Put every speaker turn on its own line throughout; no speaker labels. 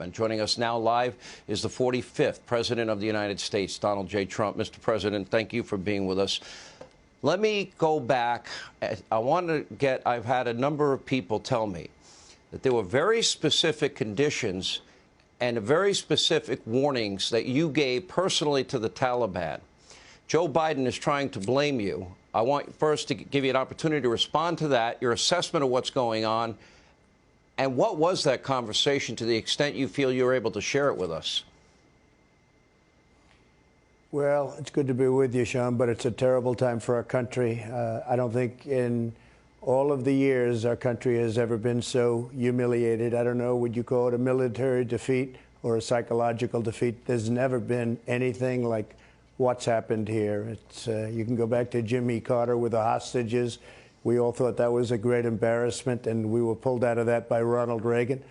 And joining us now live is the 45th President of the United States, Donald J. Trump. Mr. President, thank you for being with us. Let me go back. I've had a number of people tell me that there were very specific conditions and very specific warnings that you gave personally to the Taliban. Joe Biden is trying to blame you. I want first to give you an opportunity to respond to that, your assessment of what's going on. And what was that conversation to the extent you feel you're able to share it with us?
Well, it's good to be with you, Sean, but it's a terrible time for our country. I don't think in all of the years our country has ever been so humiliated. I don't know, would you call it a military defeat or a psychological defeat? There's never been anything like what's happened here. You can go back to Jimmy Carter with the hostages. We all thought that was a great embarrassment, and we were pulled out of that by Ronald Reagan.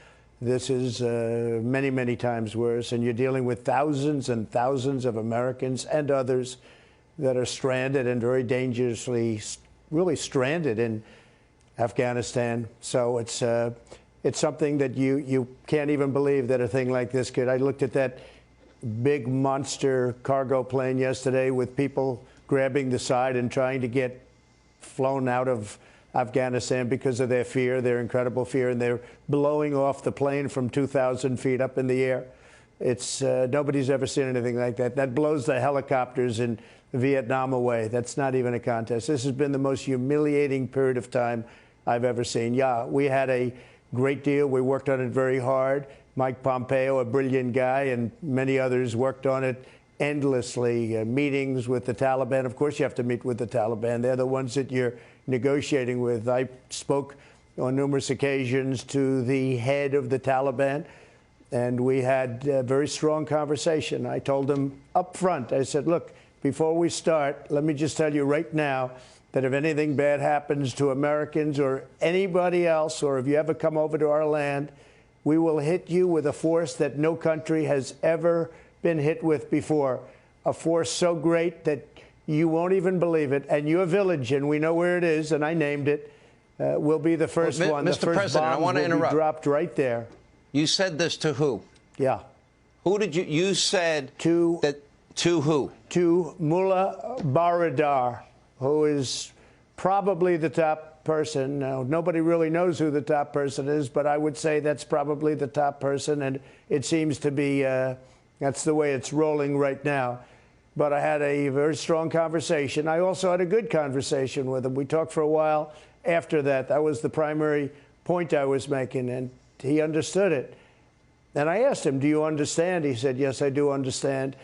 This is many, many times worse, and you're dealing with thousands and thousands of Americans and others that are stranded and very dangerously, really stranded in Afghanistan. So it's something that you can't even believe that a thing like this could. I looked at that big monster cargo plane yesterday with people grabbing the side and trying to get flown out of Afghanistan because of their fear, their incredible fear, and they're blowing off the plane from 2,000 feet up in the air. It's nobody's ever seen anything like that. That blows the helicopters in Vietnam away. That's not even a contest. This has been the most humiliating period of time I've ever seen. Yeah, we had a great deal. We worked on it very hard. Mike Pompeo, a brilliant guy, and many others worked on it endlessly, meetings with the Taliban. Of course, you have to meet with the Taliban. They're the ones that you're negotiating with. I spoke on numerous occasions to the head of the Taliban, and we had a very strong conversation. I told him up front, I said, look, before we start, let me just tell you right now that if anything bad happens to Americans or anybody else, or if you ever come over to our land, we will hit you with a force that no country has ever been hit with before, a force so great that you won't even believe it. And your village, and we know where it is, and I named it, will be the first one.
Mr.
The first
President, I want to interrupt.
Dropped right there.
You said this to who?
Yeah.
Who did you said
to
that to who?
To Mullah Baradar, who is probably the top person. Now, nobody really knows who the top person is, but I would say that's probably the top person, and it seems to be that's the way it's rolling right now. But I had a very strong conversation. I also had a good conversation with him. We talked for a while after that. That was the primary point I was making, and he understood it. And I asked him, do you understand? He said, yes, I do understand.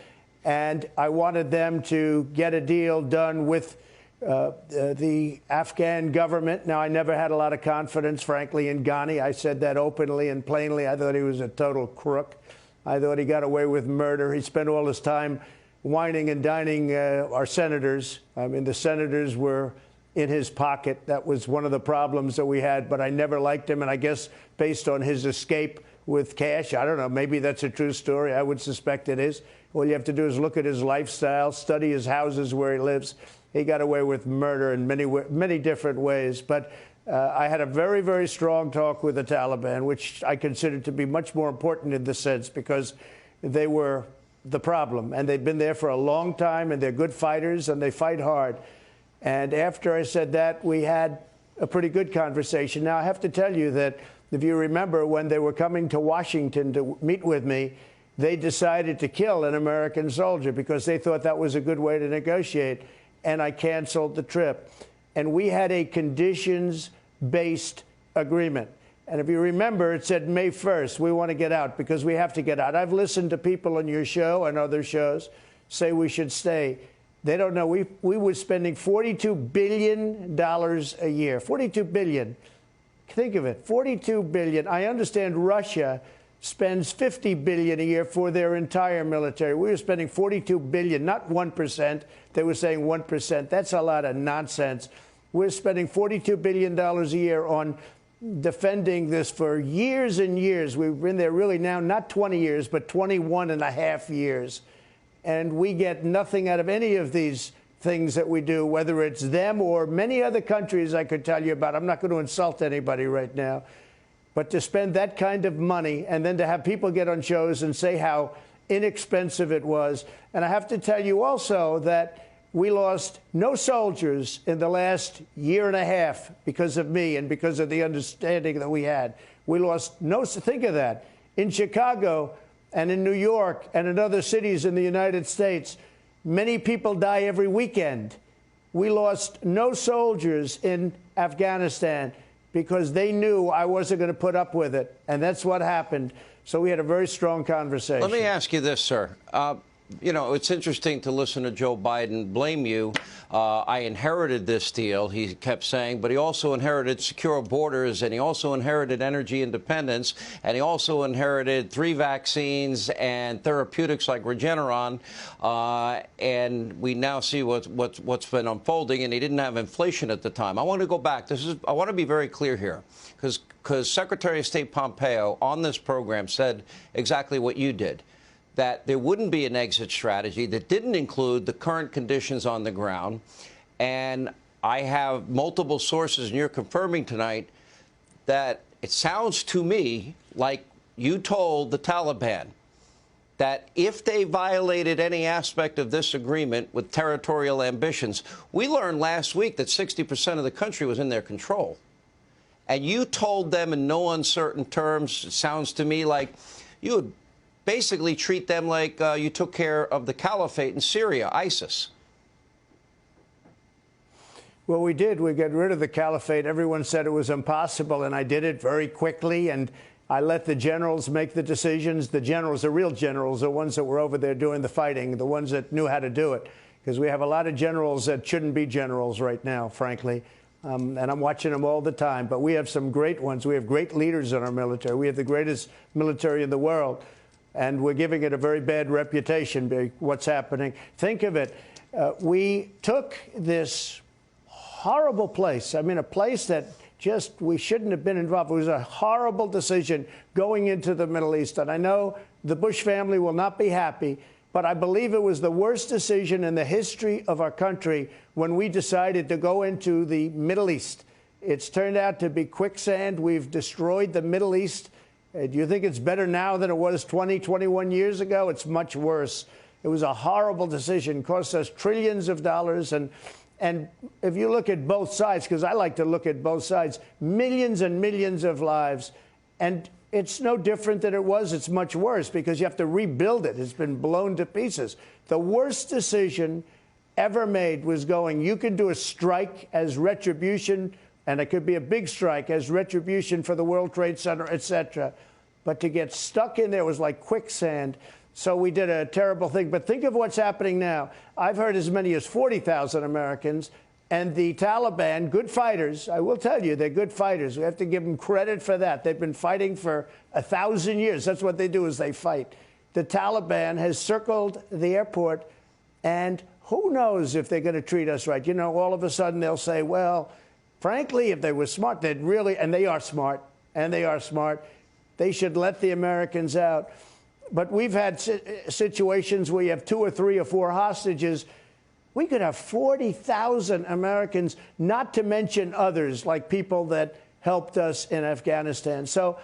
And I wanted them to get a deal done with the Afghan government. Now, I never had a lot of confidence, frankly, in Ghani. I said that openly and plainly. I thought he was a total crook. I thought he got away with murder. He spent all his time whining and dining our senators. I mean, the senators were in his pocket. That was one of the problems that we had, but I never liked him. And I guess based on his escape with cash, I don't know, maybe that's a true story. I would suspect it is. All you have to do is look at his lifestyle, study his houses where he lives. He got away with murder in many different ways. But I had a very, very strong talk with the Taliban, which I considered to be much more important in this sense because they were the problem. And they've been there for a long time, and they're good fighters, and they fight hard. And after I said that, we had a pretty good conversation. Now, I have to tell you that if you remember when they were coming to Washington to meet with me, they decided to kill an American soldier because they thought that was a good way to negotiate. And I canceled the trip. And we had a conditions-based agreement. And if you remember, it said May 1st, we want to get out because we have to get out. I've listened to people on your show and other shows say we should stay. They don't know. We were spending $42 billion a year. $42 billion. Think of it. $42 billion. I understand Russia spends $50 billion a year for their entire military. We were spending $42 billion, not 1%. They were saying 1%. That's a lot of nonsense. We're spending $42 billion a year on defending this for years and years. We've been there really now, not 20 years, but 21 and a half years. And we get nothing out of any of these things that we do, whether it's them or many other countries I could tell you about. I'm not going to insult anybody right now. But to spend that kind of money and then to have people get on shows and say how inexpensive it was. And I have to tell you also that we lost no soldiers in the last year and a half because of me and because of the understanding that we had. We lost no, think of that. In Chicago and in New York and in other cities in the United States, many people die every weekend. We lost no soldiers in Afghanistan because they knew I wasn't going to put up with it. And that's what happened. So we had a very strong conversation.
Let me ask you this, sir. You know, it's interesting to listen to Joe Biden blame you. I inherited this deal, he kept saying, but he also inherited secure borders, and he also inherited energy independence, and he also inherited 3 vaccines and therapeutics like Regeneron, and we now see what's been unfolding, and he didn't have inflation at the time. I want to go back. I want to be very clear here, because Secretary of State Pompeo on this program said exactly what you did, that there wouldn't be an exit strategy that didn't include the current conditions on the ground. And I have multiple sources, and you're confirming tonight that it sounds to me like you told the Taliban that if they violated any aspect of this agreement with territorial ambitions, we learned last week that 60% of the country was in their control. And you told them in no uncertain terms, it sounds to me like you would basically treat them like you took care of the caliphate in Syria, ISIS.
Well, we did. We got rid of the caliphate. Everyone said it was impossible, and I did it very quickly, and I let the generals make the decisions. The generals, the real generals, the ones that were over there doing the fighting, the ones that knew how to do it, because we have a lot of generals that shouldn't be generals right now, frankly. And I'm watching them all the time. But we have some great ones. We have great leaders in our military. We have the greatest military in the world. And we're giving it a very bad reputation by what's happening. Think of it. We took this horrible place. I mean, a place that just we shouldn't have been involved. It was a horrible decision going into the Middle East. And I know the Bush family will not be happy, but I believe it was the worst decision in the history of our country when we decided to go into the Middle East. It's turned out to be quicksand. We've destroyed the Middle East. Do you think it's better now than it was 20, 21 years ago? It's much worse. It was a horrible decision, cost us trillions of dollars. And if you look at both sides, because I like to look at both sides, millions and millions of lives. And it's no different than it was. It's much worse because you have to rebuild it. It's been blown to pieces. The worst decision ever made was going, you can do a strike as retribution, and it could be a big strike as retribution for the World Trade Center, et cetera. But to get stuck in there was like quicksand. So we did a terrible thing. But think of what's happening now. I've heard as many as 40,000 Americans. And the Taliban, good fighters, I will tell you, they're good fighters. We have to give them credit for that. They've been fighting for 1,000 years. That's what they do, is they fight. The Taliban has circled the airport, and who knows if they're going to treat us right. You know, all of a sudden they'll say, well, frankly, if they were smart, they'd really, and they are smart, they should let the Americans out. But we've had situations where you have 2 or 3 or 4 hostages. We could have 40,000 Americans, not to mention others, like people that helped us in Afghanistan. So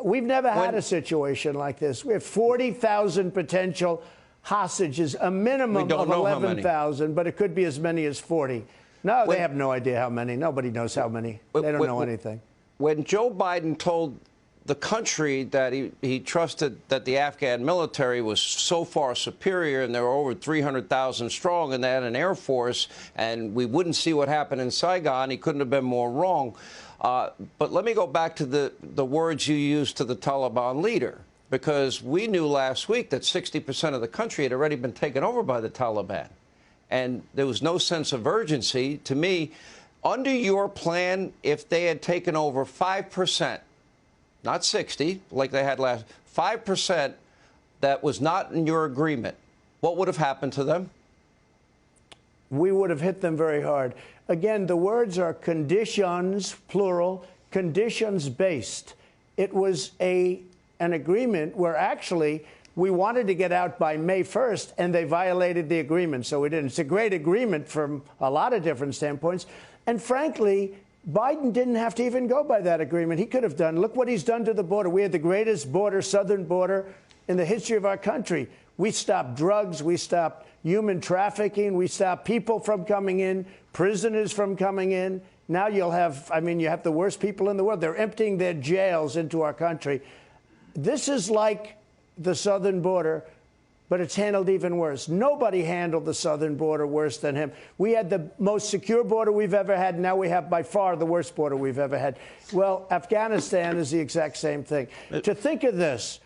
we've never had a situation like this. We have 40,000 potential hostages, a minimum of 11,000, but it could be as many as 40. No, they have no idea how many. Nobody knows how many. They don't know anything.
When Joe Biden told the country that he trusted that the Afghan military was so far superior, and they were over 300,000 strong, and they had an air force, and we wouldn't see what happened in Saigon, he couldn't have been more wrong. But let me go back to the words you used to the Taliban leader, because we knew last week that 60% of the country had already been taken over by the Taliban, and there was no sense of urgency. To me, under your plan, if they had taken over 5%, not 60, like they had last, 5% that was not in your agreement, what would have happened to them?
We would have hit them very hard. Again, the words are conditions, plural, conditions-based. It was an agreement where actually we wanted to get out by May 1st, and they violated the agreement, so we didn't. It's a great agreement from a lot of different standpoints. And frankly, Biden didn't have to even go by that agreement. He could have done. Look what he's done to the border. We had the greatest border, southern border, in the history of our country. We stopped drugs. We stopped human trafficking. We stopped people from coming in, prisoners from coming in. Now you'll have, I mean, you have the worst people in the world. They're emptying their jails into our country. This is like the southern border, but it's handled even worse. Nobody handled the southern border worse than him. We had the most secure border we've ever had. Now we have by far the worst border we've ever had. Well, Afghanistan is the exact same thing. To think of this,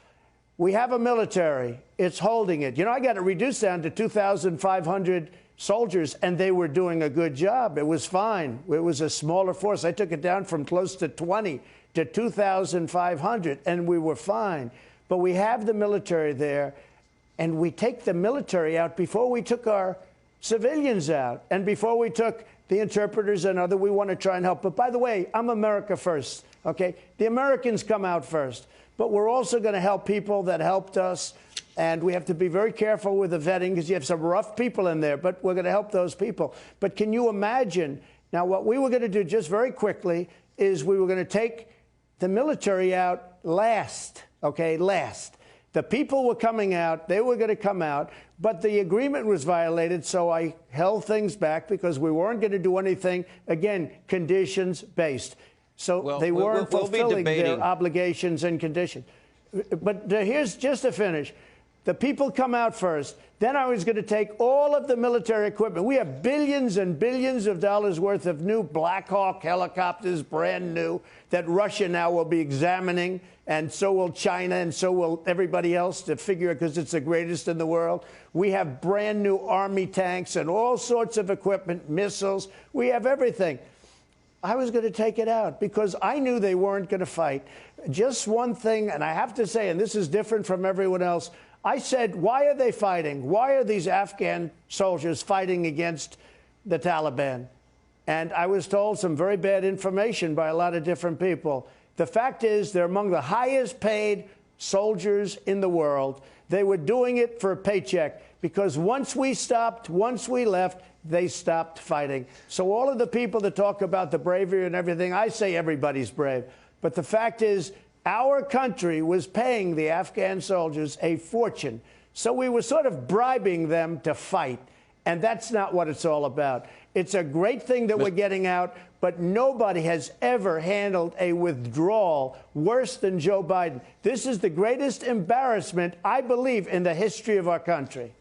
we have a military. It's holding it. You know, I got it reduced down to 2,500 soldiers, and they were doing a good job. It was fine. It was a smaller force. I took it down from close to 20 to 2,500, and we were fine. But we have the military there, and we take the military out before we took our civilians out, and before we took the interpreters and other. We want to try and help. But by the way, I'm America first, okay? The Americans come out first. But we're also going to help people that helped us. And we have to be very careful with the vetting because you have some rough people in there. But we're going to help those people. But can you imagine? Now, what we were going to do just very quickly is we were going to take the military out last, okay, last. The people were coming out. They were going to come out. But the agreement was violated, so I held things back because we weren't going to do anything, again, conditions-based. So they weren't fulfilling their obligations and conditions. But here's just to finish. The people come out first. Then I was going to take all of the military equipment. We have billions and billions of dollars worth of new Black Hawk helicopters, brand new, that Russia now will be examining, and so will China, and so will everybody else to figure it because it's the greatest in the world. We have brand new Army tanks and all sorts of equipment, missiles. We have everything. I was going to take it out because I knew they weren't going to fight. Just one thing, and I have to say, and this is different from everyone else, I said, why are they fighting? Why are these Afghan soldiers fighting against the Taliban? And I was told some very bad information by a lot of different people. The fact is, they're among the highest paid soldiers in the world. They were doing it for a paycheck because once we stopped, once we left, they stopped fighting. So all of the people that talk about the bravery and everything, I say everybody's brave. But the fact is, our country was paying the Afghan soldiers a fortune. So we were sort of bribing them to fight. And that's not what it's all about. It's a great thing that we're getting out, but nobody has ever handled a withdrawal worse than Joe Biden. This is the greatest embarrassment, I believe, in the history of our country.